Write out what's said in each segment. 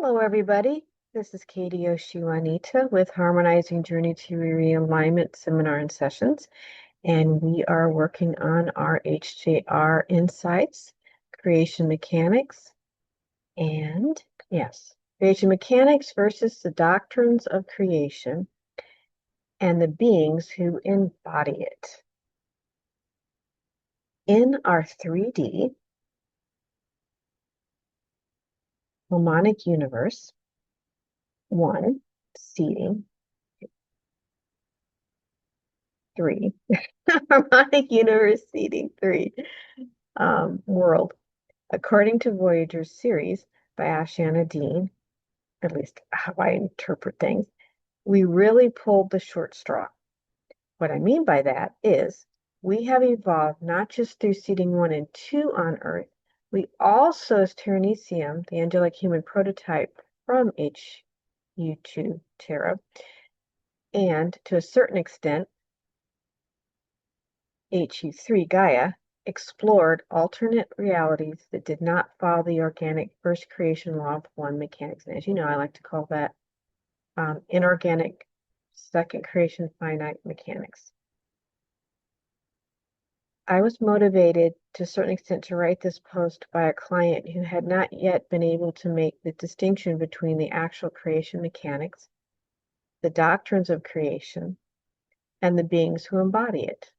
Hello, everybody. This is Katie Oshiwanita with Harmonizing Journey to Realignment Seminar and Sessions, and we are working on our HJR Insights, Creation Mechanics, and yes, Creation Mechanics versus the Doctrines of Creation and the beings who embody it. In our 3D Harmonic Universe One Seeding 3, Harmonic Universe Seeding 3 world, according to Voyagers Series by Ashayana Deane, at least how I interpret things, we really pulled the short straw. What I mean by that is we have evolved not just through seeding 1 and 2 on Earth, we also, as Turaneusiam, the Angelic Human prototype from HU2 Tara, and to a certain extent, HU3 Gaia, explored alternate realities that did not follow the organic first creation law of one mechanics. And as you know, I like to call that inorganic second creation finite mechanics. I was motivated to a certain extent to write this post by a client who had not yet been able to make the distinction between the actual creation mechanics, the doctrines of creation, and the beings who embody it.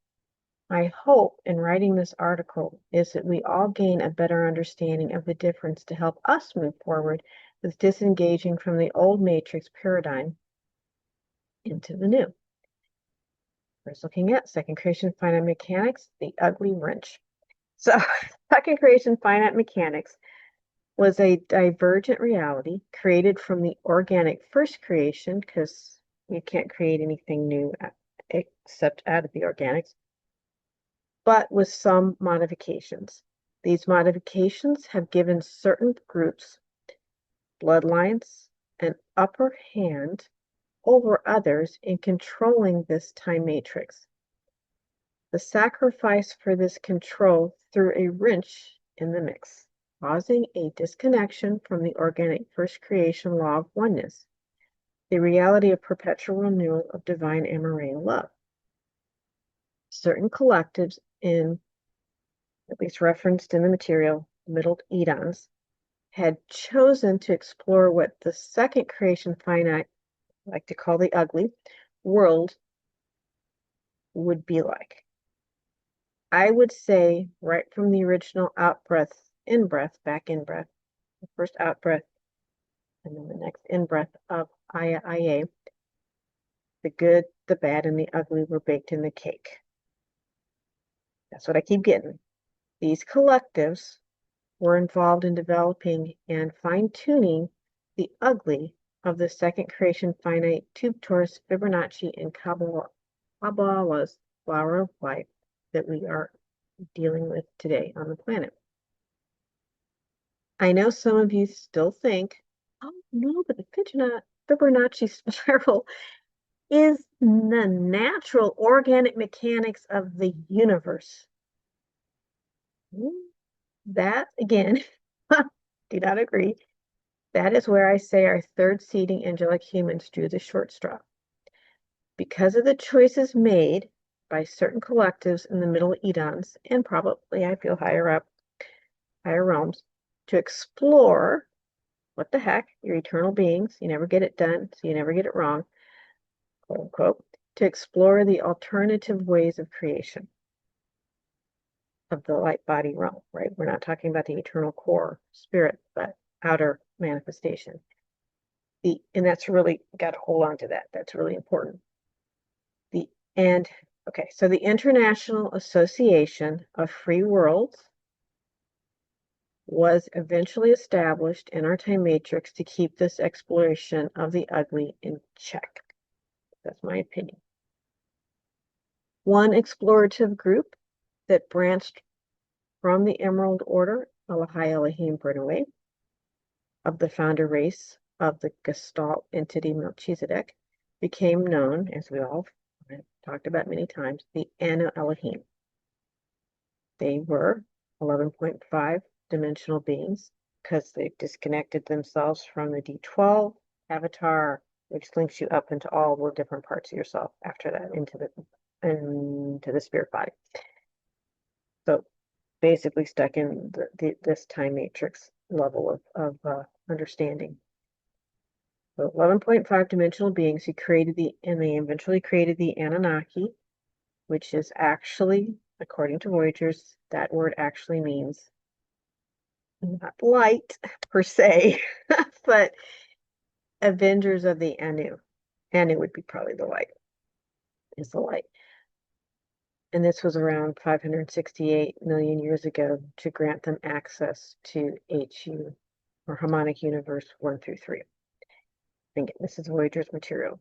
My hope in writing this article is that we all gain a better understanding of the difference to help us move forward with disengaging from the old matrix paradigm into the new. First, looking at second creation finite mechanics, the ugly wrench. So second creation finite mechanics was a divergent reality created from the organic first creation, because you can't create anything new except out of the organics, but with some modifications. These modifications have given certain groups, bloodlines, an upper hand over others in controlling this time matrix. The sacrifice for this control threw a wrench in the mix, causing a disconnection from the organic first creation law of oneness, the reality of perpetual renewal of divine Amoreo love. Certain collectives, in at least referenced in the material, middle edons, had chosen to explore what the second creation finite, I like to call the ugly, world would be like. I would say right from the original out-breath, in-breath, back in-breath, the first out-breath, and then the next in-breath of Aya, the good, the bad, and the ugly were baked in the cake. That's what I keep getting. These collectives were involved in developing and fine-tuning the ugly of the second creation finite tube torus, Fibonacci, and Kabbalah's flower of life that we are dealing with today on the planet. I know some of you still think, oh no, but the Fibonacci spiral is the natural organic mechanics of the universe. That, again, do not agree. That is where I say our third seeding angelic humans drew the short straw. Because of the choices made by certain collectives in the middle edons, and probably I feel higher up, higher realms, to explore what the heck, you're eternal beings, you never get it done, so you never get it wrong, quote unquote, to explore the alternative ways of creation of the light body realm, right? We're not talking about the eternal core spirit, but outer manifestation. And that's really got to hold on to that. That's really important. So the International Association of Free Worlds was eventually established in our time matrix to keep this exploration of the ugly in check. That's my opinion. One explorative group that branched from the Emerald Order, Elohai Elohim Bernaway, of the founder race of the Gestalt entity Melchizedek, became known, as we all have talked about many times, the Anu Elohim. They were 11.5 dimensional beings because they've disconnected themselves from the D12 avatar, which links you up into all the different parts of yourself after that into the spirit body. So basically stuck in this time matrix level of understanding. So 11.5 dimensional beings who created and they eventually created the Anunnaki, which is actually, according to Voyagers, that word actually means not light per se, but avengers of the Anu. Anu would be probably the light, is the light. And this was around 568 million years ago to grant them access to HU, or Harmonic Universe 1 through 3. I think this is Voyager's material.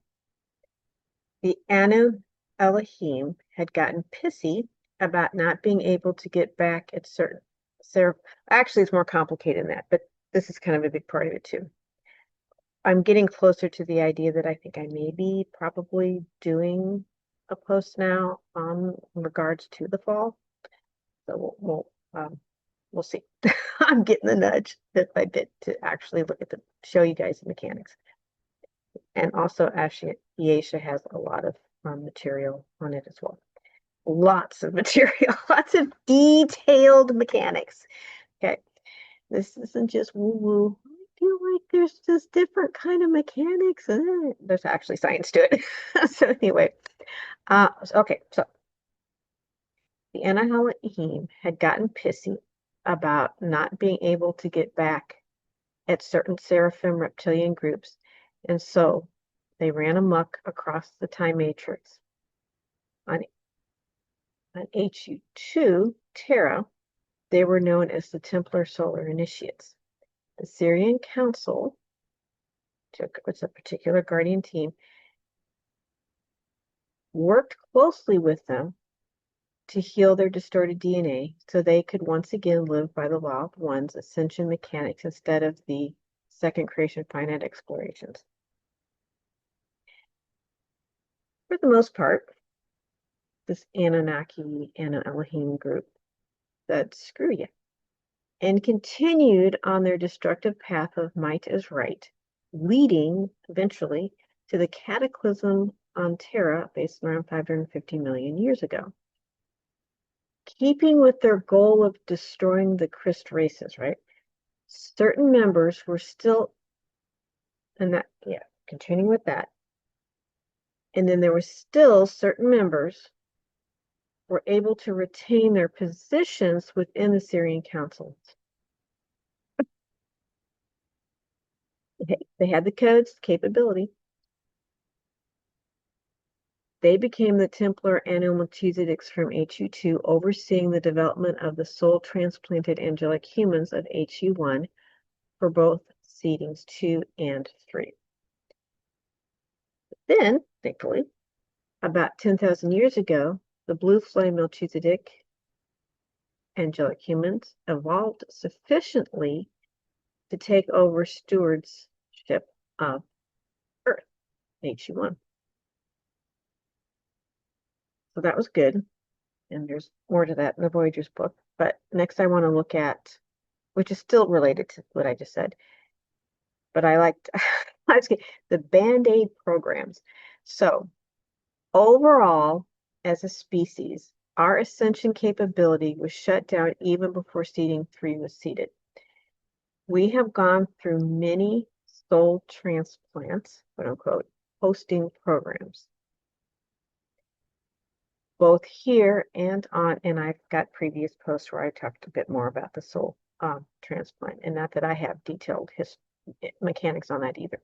The Anu Elohim had gotten pissy about not being able to get back at certain... Actually, it's more complicated than that, but this is kind of a big part of it too. I'm getting closer to the idea that I think I may be probably doing a post now in regards to the fall. So we'll see. I'm getting the nudge bit by bit to actually look at show you guys the mechanics. And also Ashayana has a lot of material on it as well. Lots of material, lots of detailed mechanics. Okay, this isn't just woo-woo. I feel like there's just different kind of mechanics. There's actually science to it. So anyway, okay, so the Elohim had gotten pissy about not being able to get back at certain seraphim reptilian groups, and so they ran amok across the time matrix on HU2 Tara. They were known as the Templar Solar Initiates. The Syrian Council was a particular guardian team, worked closely with them to heal their distorted DNA so they could once again live by the law of one's ascension mechanics instead of the second creation finite explorations. For the most part, this Anunnaki and Elohim group said, screw you, and continued on their destructive path of might is right, leading eventually to the cataclysm on Terra based around 550 million years ago. Keeping with their goal of destroying the Christ races, right? Certain members were still, and that, yeah, continuing with that. And then there were still certain members were able to retain their positions within the Syrian councils. They had the codes, capability. They became the Templar Anu Melchizedeks from HU2, overseeing the development of the soul transplanted angelic humans of HU1 for both seedings 2 and 3. But then, thankfully, about 10,000 years ago, the blue flame Melchizedek angelic humans evolved sufficiently to take over stewardship of Earth, HU1. So that was good. And there's more to that in the Voyagers book. But next I want to look at, which is still related to what I just said, but I liked the Band-Aid programs. So overall, as a species, our ascension capability was shut down even before seeding 3 was seeded. We have gone through many soul transplants, quote unquote, hosting programs, both here and I've got previous posts where I talked a bit more about the soul transplant, and not that I have detailed mechanics on that either.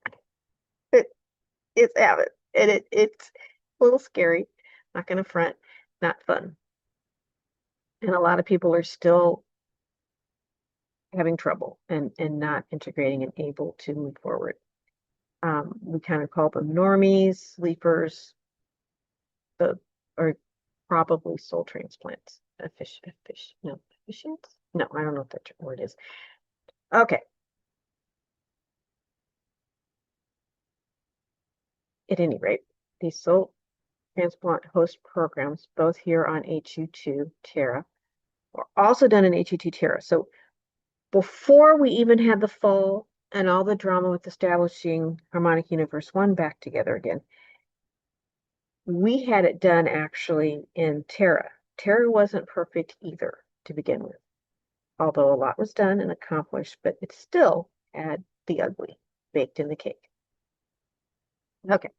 It's avid, and it's a little scary, not going to front, not fun. And a lot of people are still having trouble and not integrating and able to move forward. We kind of call them normies, sleepers, or probably soul transplants. Efficients? No, I don't know what that word is. Okay. At any rate, these soul transplant host programs, both here on HU2 Tara, are also done in HU2 Tara. So before we even had the fall and all the drama with establishing Harmonic Universe One back together again, we had it done actually in Tara. Tara wasn't perfect either to begin with, although a lot was done and accomplished, but it still had the ugly baked in the cake. Okay.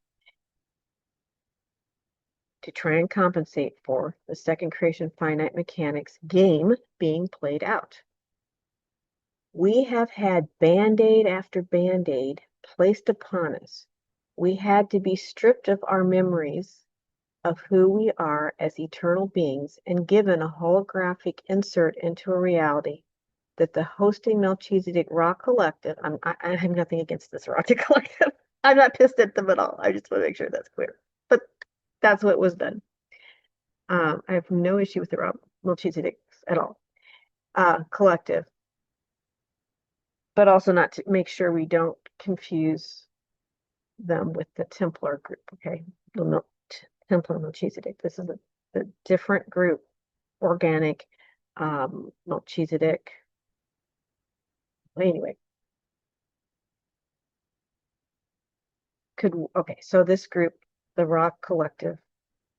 To try and compensate for the second Creation Finite Mechanics game being played out. We have had Band-Aid after Band-Aid placed upon us. We had to be stripped of our memories of who we are as eternal beings and given a holographic insert into a reality that the hosting Melchizedek Raw Collective, I have nothing against this Raw Collective. I'm not pissed at them at all. I just want to make sure that's clear. But that's what was done. I have no issue with the Raw Melchizedek at all. Collective. But also not to make sure we don't confuse them with the Templar group, okay? The Templar Melchizedek. This is a different group, organic, Melchizedek. Anyway. Okay, so this group, the Rock Collective,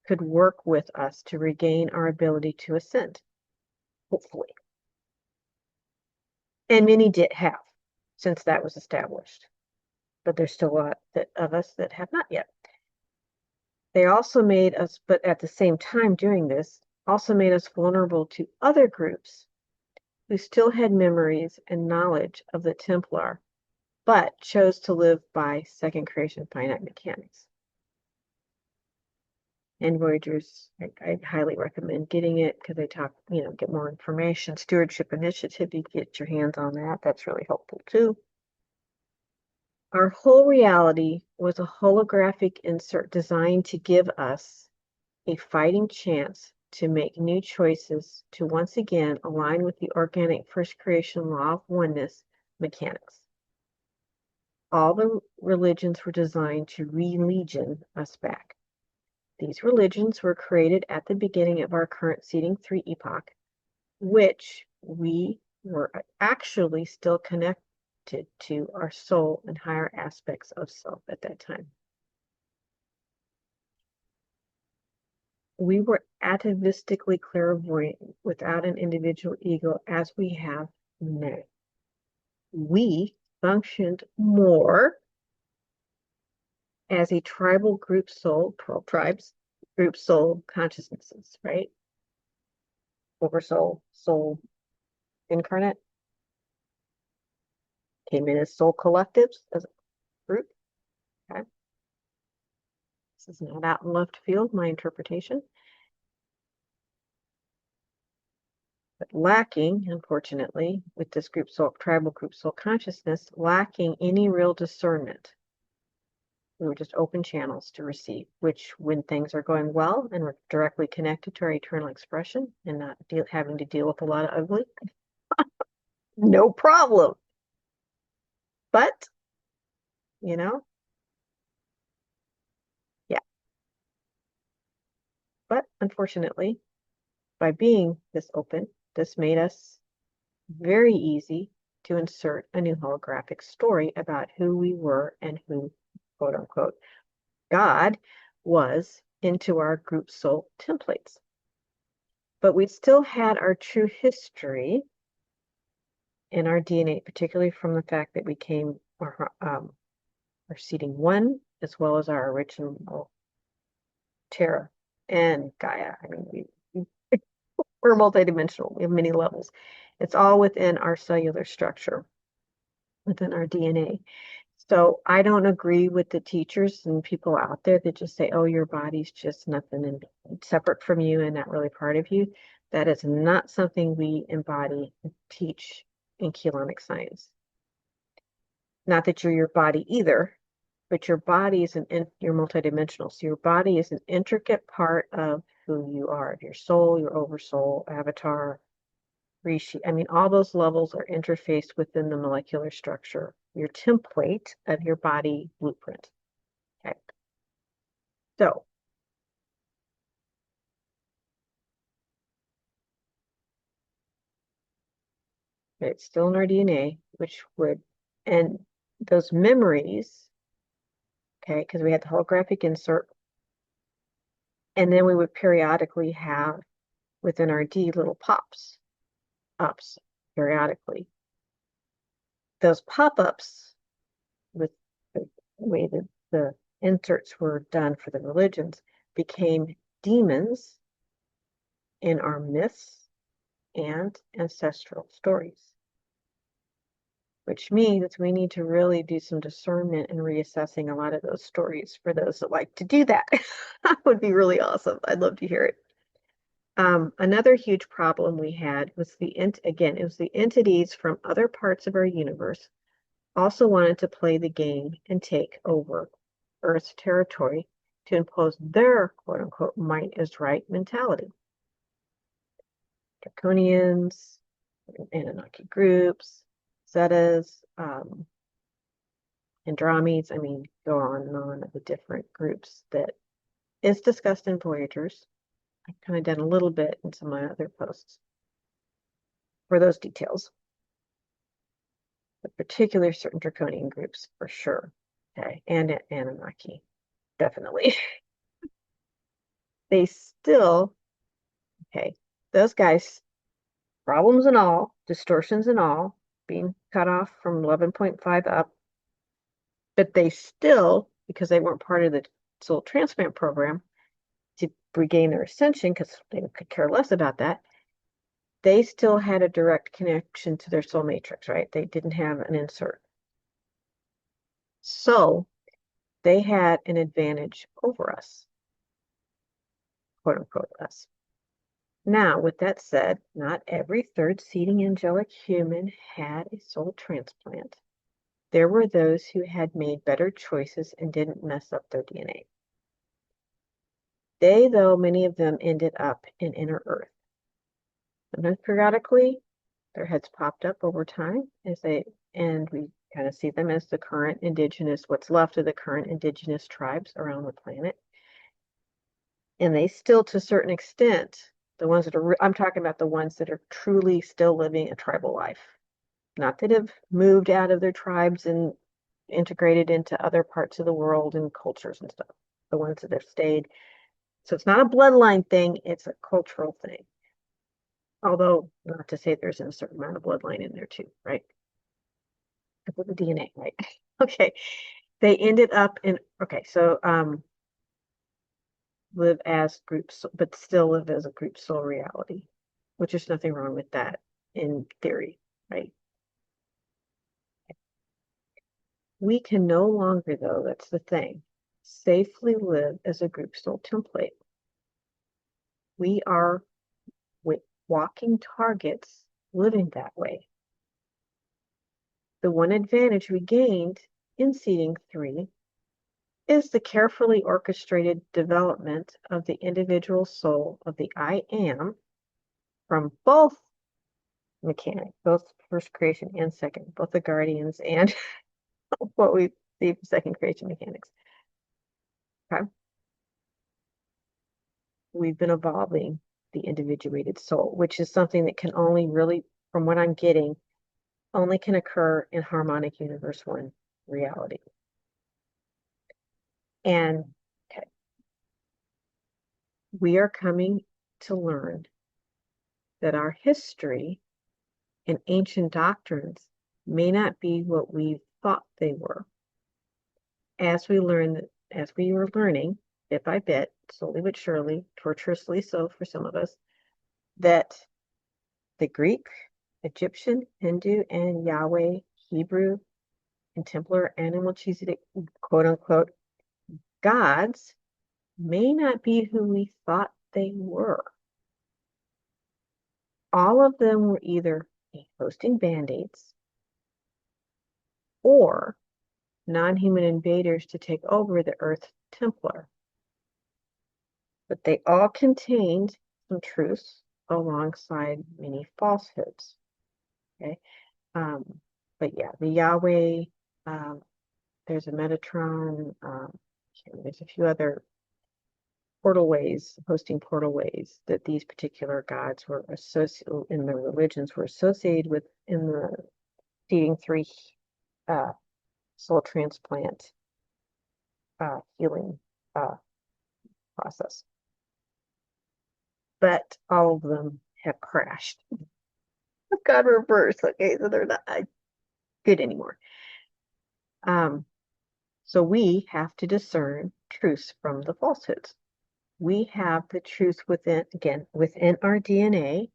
could work with us to regain our ability to ascend, hopefully. And many did have, since that was established. But there's still a lot of us that have not yet. They also made us, but at the same time doing this, also made us vulnerable to other groups who still had memories and knowledge of the Templar, but chose to live by second creation finite mechanics. And Voyagers, I highly recommend getting it because they talk, get more information. Stewardship Initiative, you get your hands on that. That's really helpful too. Our whole reality was a holographic insert designed to give us a fighting chance to make new choices to once again align with the organic first creation law of oneness mechanics. All the religions were designed to re-legion us back. These religions were created at the beginning of our current seeding 3 epoch, which we were actually still connected to our soul and higher aspects of self at that time. We were atavistically clairvoyant without an individual ego as we have now. We functioned more as a tribal group soul, tribes, group soul consciousnesses, right? Oversoul, soul incarnate. Came in as soul collectives as a group. Okay. This is not out in left field, my interpretation. But lacking, unfortunately, with this group soul, tribal group soul consciousness, lacking any real discernment. We were just open channels to receive, which when things are going well and we're directly connected to our eternal expression and not having to deal with a lot of ugly, no problem. But, yeah. But unfortunately, by being this open, this made us very easy to insert a new holographic story about who we were and who, quote unquote, God was into our group soul templates. But we still had our true history in our DNA, particularly from the fact that we came our seeding 1, as well as our original Tara and Gaia. I mean, we're multidimensional. We have many levels. It's all within our cellular structure, within our DNA. So I don't agree with the teachers and people out there that just say, oh, your body's just nothing and separate from you and not really part of you. That is not something we embody and teach in chelonic science. Not that you're your body either, but your body is you're multidimensional. So your body is an intricate part of who you are, your soul, your oversoul, avatar, Rishi. I mean, all those levels are interfaced within the molecular structure, your template of your body blueprint. Okay. So It's still in our DNA, which would, and those memories, okay, because we had the holographic insert, and then we would periodically have within our D little pops, ups periodically. Those pop-ups with the way that the inserts were done for the religions became demons in our myths and ancestral stories, which means we need to really do some discernment and reassessing a lot of those stories for those that like to do that. That would be really awesome. I'd love to hear it. Another huge problem we had was it was the entities from other parts of our universe also wanted to play the game and take over Earth's territory to impose their quote unquote might is right mentality. Draconians, Anunnaki groups, Zetas, Andromedes, I mean, go on and on of the different groups that is discussed in Voyagers. I've kind of done a little bit in some of my other posts for those details. But particularly certain draconian groups for sure. Okay, and Anunnaki, definitely. They still, okay, those guys, problems and all, distortions and all, being cut off from 11.5 up, but they still, because they weren't part of the soul transplant program to regain their ascension, because they could care less about that, they still had a direct connection to their soul matrix, right? They didn't have an insert. So they had an advantage over us, quote unquote us. Now, with that said, not every third seeding angelic human had a soul transplant. There were those who had made better choices and didn't mess up their DNA. They, though, many of them ended up in inner Earth. Sometimes periodically, their heads popped up over time and we kind of see them as the current indigenous, what's left of the current indigenous tribes around the planet. And they still, to a certain extent, the ones that are, I'm talking about the ones that are truly still living a tribal life, not that have moved out of their tribes and integrated into other parts of the world and cultures and stuff, the ones that have stayed. So it's not a bloodline thing, it's a cultural thing. Although, not to say there's a certain amount of bloodline in there too, right? With the DNA, right? Okay. They ended up in, okay, so live as groups, but still live as a group soul reality, which is nothing wrong with that in theory, right? We can no longer, though, that's the thing, safely live as a group soul template. We are walking targets living that way. The one advantage we gained in seeding 3 is the carefully orchestrated development of the individual soul of the I am from both mechanics, both first creation and second, both the guardians and what we see second creation mechanics. Okay. We've been evolving the individuated soul, which is something that can only really, from what I'm getting, only can occur in Harmonic Universe One reality. And okay, we are coming to learn that our history and ancient doctrines may not be what we thought they were. As we were learning, bit by bit, slowly but surely, tortuously so for some of us, that the Greek, Egyptian, Hindu, and Yahweh, Hebrew, and Templar and Melchizedek, quote unquote, gods may not be who we thought they were. All of them were either hosting band-aids or non-human invaders to take over the Earth Templar. But they all contained some truths alongside many falsehoods. Okay. But yeah, the Yahweh, there's a Metatron, there's a few other hosting portal ways that these particular gods were associated in the religions were associated with in the seeding 3 soul transplant healing process. But all of them have crashed. God reversed. Okay, so they're not good anymore. So we have to discern truths from the falsehoods. We have the truth within our DNA.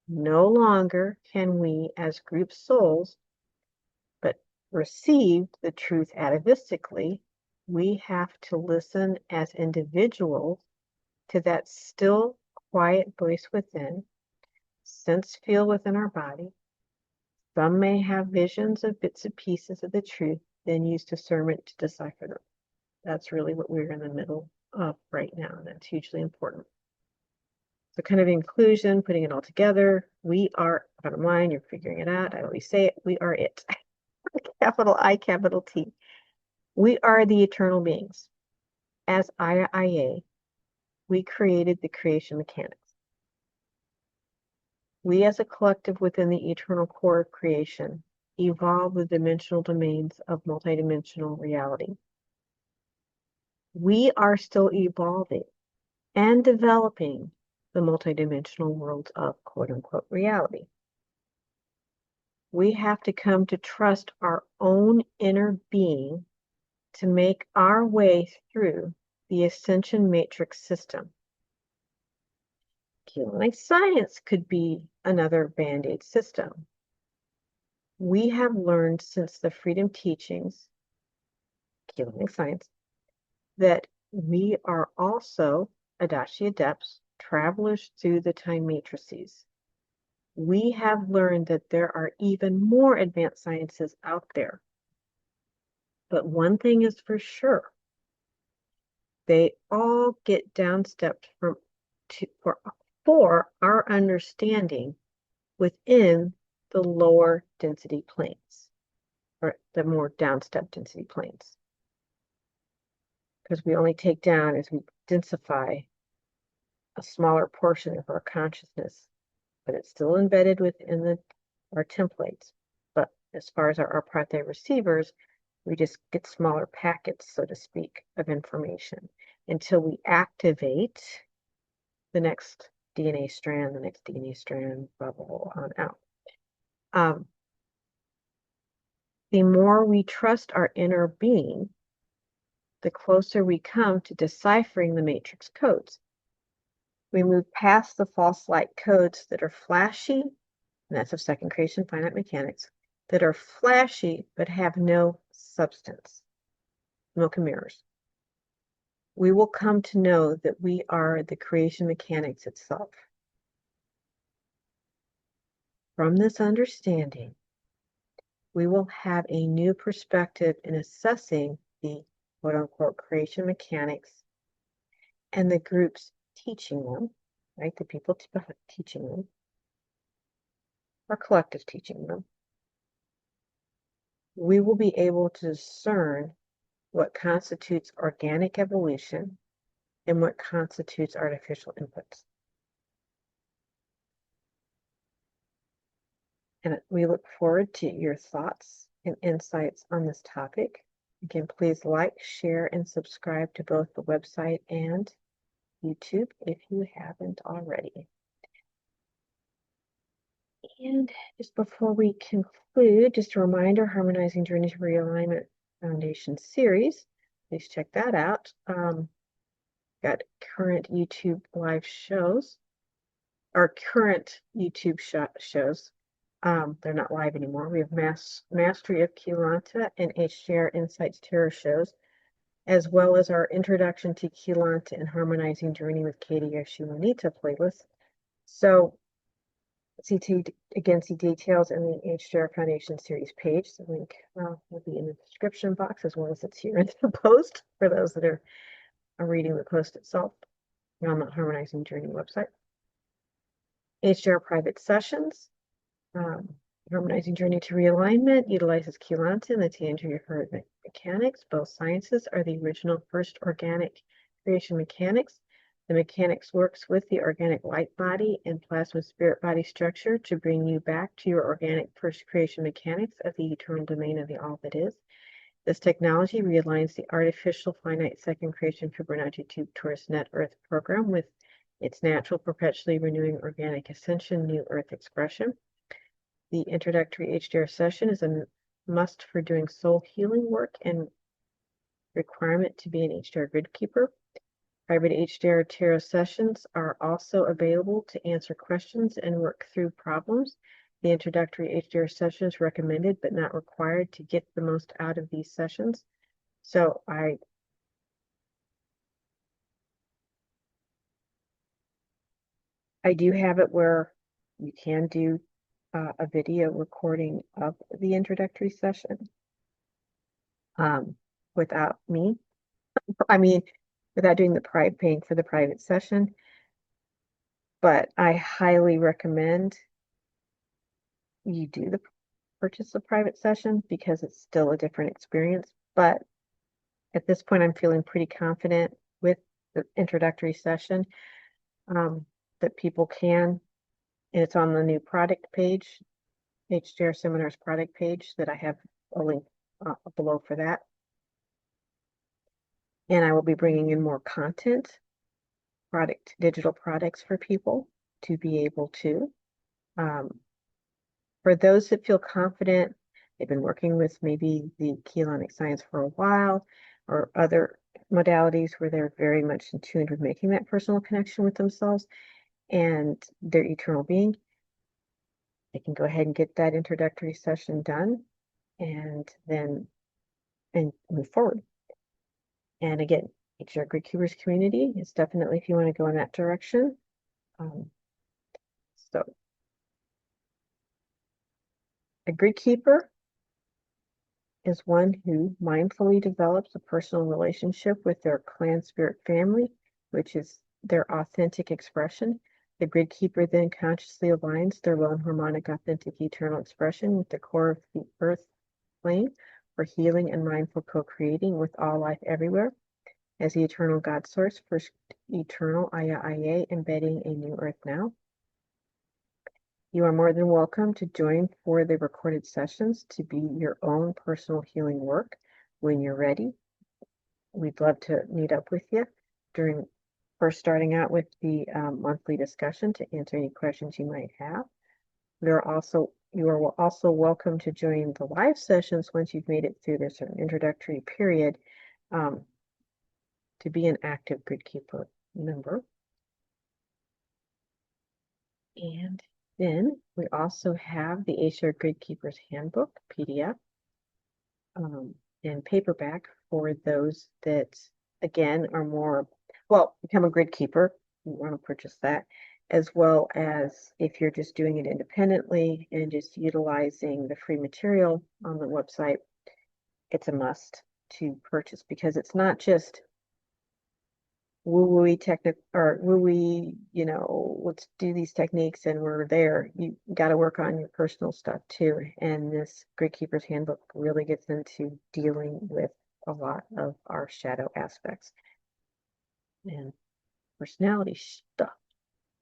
No longer can we, as group souls, but receive the truth atavistically. We have to listen as individuals to that still, quiet voice within, sense, feel within our body. Some may have visions of bits and pieces of the truth, then use discernment to decipher them. That's really what we're in the middle of right now, and that's hugely important. So kind of inclusion, putting it all together. We are, bottom line, you're figuring it out. I always say it, we are it. Capital I, capital T. We are the eternal beings. As IA, we created the creation mechanics. We as a collective within the eternal core of creation evolve the dimensional domains of multidimensional reality. We are still evolving and developing the multidimensional worlds of quote-unquote reality. We have to come to trust our own inner being to make our way through the ascension matrix system. Like science could be another band-aid system. We have learned since the freedom teachings, like science, that we are also Adachi adepts, travelers through the time matrices. We have learned that there are even more advanced sciences out there. But one thing is for sure, they all get downstepped for our understanding within the lower density planes, or the more downstep density planes. Because we only take down as we densify a smaller portion of our consciousness, but it's still embedded within our templates. But as far as our parthay receivers, we just get smaller packets, so to speak, of information until we activate the next DNA strand, blah, blah, blah, on out. The more we trust our inner being, the closer we come to deciphering the matrix codes. We move past the false light codes that are flashy, and that's of second creation finite mechanics, that are flashy but have no substance, smoke and mirrors. We will come to know that we are the creation mechanics itself. From this understanding, we will have a new perspective in assessing the quote-unquote creation mechanics and the groups teaching them, right? The people teaching them, or collective teaching them. We will be able to discern what constitutes organic evolution and what constitutes artificial inputs. And we look forward to your thoughts and insights on this topic. Again, please like, share, and subscribe to both the website and YouTube if you haven't already. And just before we conclude, just a reminder, Harmonizing Journey to Realignment Foundation series. Please check that out. Got current YouTube live shows, or current YouTube shows. They're not live anymore. We have Mastery of Kilanta and HJR Insights Tarot shows, as well as our Introduction to Kilanta and Harmonizing Journey with Katie Yoshimonita playlist. So see details in the HJR Foundation series page. The link will be in the description box, as well as it's here in the post for those that are reading the post itself on the Harmonizing Journey website. HJR private sessions. Harmonizing Journey to Realignment utilizes Kilanta and the Tangier mechanics. Both sciences are the original first organic Creation Mechanics. The mechanics works with the organic light body and plasma spirit body structure to bring you back to your organic first creation mechanics of the eternal domain of the all that is. This technology realigns the artificial finite second creation Fibonacci 2 Taurus net Earth program with its natural perpetually renewing organic ascension new Earth expression. The introductory HJR session is a must for doing soul healing work and requirement to be an HJR grid keeper. Private HJR Tarot sessions are also available to answer questions and work through problems. The introductory HJR session is recommended but not required to get the most out of these sessions. So I do have it where you can do a video recording of the introductory session without me. I mean, without doing the paying for the private session. But I highly recommend you do the purchase a private session because it's still a different experience. But at this point, I'm feeling pretty confident with the introductory session that people can, and it's on the new product page, HJR Seminars product page, that I have a link below for that. And I will be bringing in more content, digital products for people to be able to. For those that feel confident, they've been working with maybe the Keylonic science for a while or other modalities where they're very much in tune with making that personal connection with themselves and their eternal being, they can go ahead and get that introductory session done and move forward. And again, HJR Grid Keepers community is definitely if you want to go in that direction. So a grid keeper is one who mindfully develops a personal relationship with their clan spirit family, which is their authentic expression. The grid keeper then consciously aligns their lone harmonic authentic eternal expression with the core of the earth plane for healing and mindful co-creating with all life everywhere. As the eternal God source, first eternal Aya embedding a new earth now. You are more than welcome to join for the recorded sessions to be your own personal healing work when you're ready. We'd love to meet up with you during first starting out with the monthly discussion to answer any questions you might have. You are also welcome to join the live sessions once you've made it through this introductory period to be an active grid keeper member. And then we also have the HJR Grid Keepers Handbook, PDF, and paperback for those that, again, are more, well, become a grid keeper. You want to purchase that, as well as if you're just doing it independently and just utilizing the free material on the website, it's a must to purchase because it's not just woo-woo technique or woo-woo, let's do these techniques and we're there. You got to work on your personal stuff too. And this Grid Keeper's Handbook really gets into dealing with a lot of our shadow aspects and personality stuff.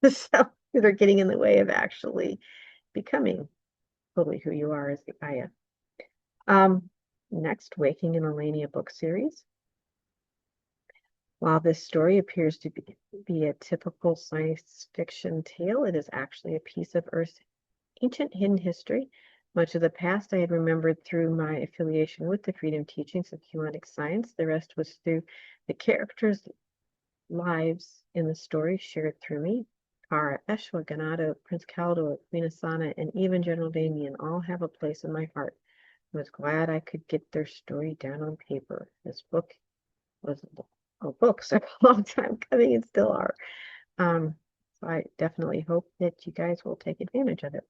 So they're getting in the way of actually becoming fully who you are as the Gaia. Next, Waking in Elenia book series. While this story appears to be a typical science fiction tale, it is actually a piece of Earth's ancient hidden history. Much of the past I had remembered through my affiliation with the freedom teachings of Keylonic science. The rest was through the characters' lives in the story shared through me. Tara, Eshwa, Ganado, Prince Caldor, Queen Asana, and even General Damien all have a place in my heart. I was glad I could get their story down on paper. This book was books are a long time coming and still are. So I definitely hope that you guys will take advantage of it.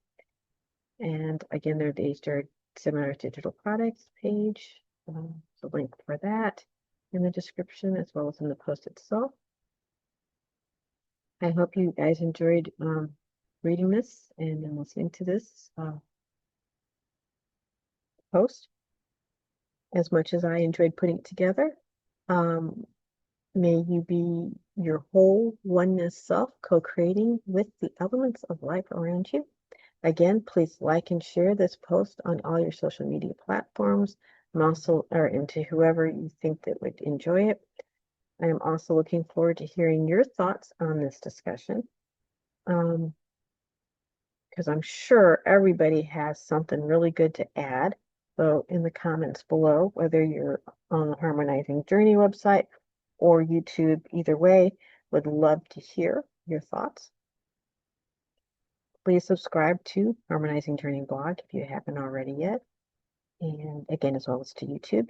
And again, there's the HJR Seminar Digital Products page. The link for that in the description as well as in the post itself. I hope you guys enjoyed reading this and listening to this post as much as I enjoyed putting it together. May you be your whole oneness self, co-creating with the elements of life around you. Again, please like and share this post on all your social media platforms, and also, and to whoever you think that would enjoy it. I am also looking forward to hearing your thoughts on this discussion, because I'm sure everybody has something really good to add. So in the comments below, whether you're on the Harmonizing Journey website or YouTube, either way, would love to hear your thoughts. Please subscribe to Harmonizing Journey blog if you haven't already yet. And again, as well as to YouTube.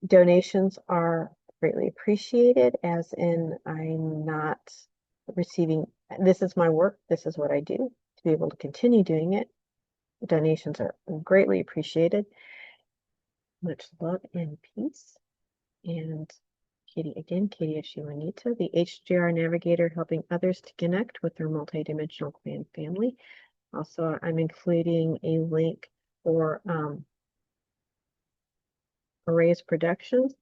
Donations are greatly appreciated, as in I'm not receiving, this is my work, this is what I do, to be able to continue doing it. Donations are greatly appreciated. Much love and peace. And Katie Ashayana, the HJR navigator, helping others to connect with their multidimensional clan family. Also, I'm including a link for Arrays Productions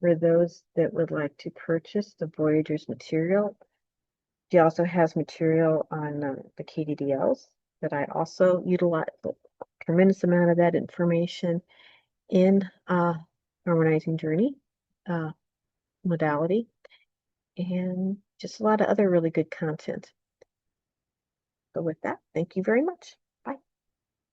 for those that would like to purchase the Voyagers material. She also has material on the KDDLs that I also utilize a tremendous amount of that information in Harmonizing Journey modality, and just a lot of other really good content. So with that, thank you very much.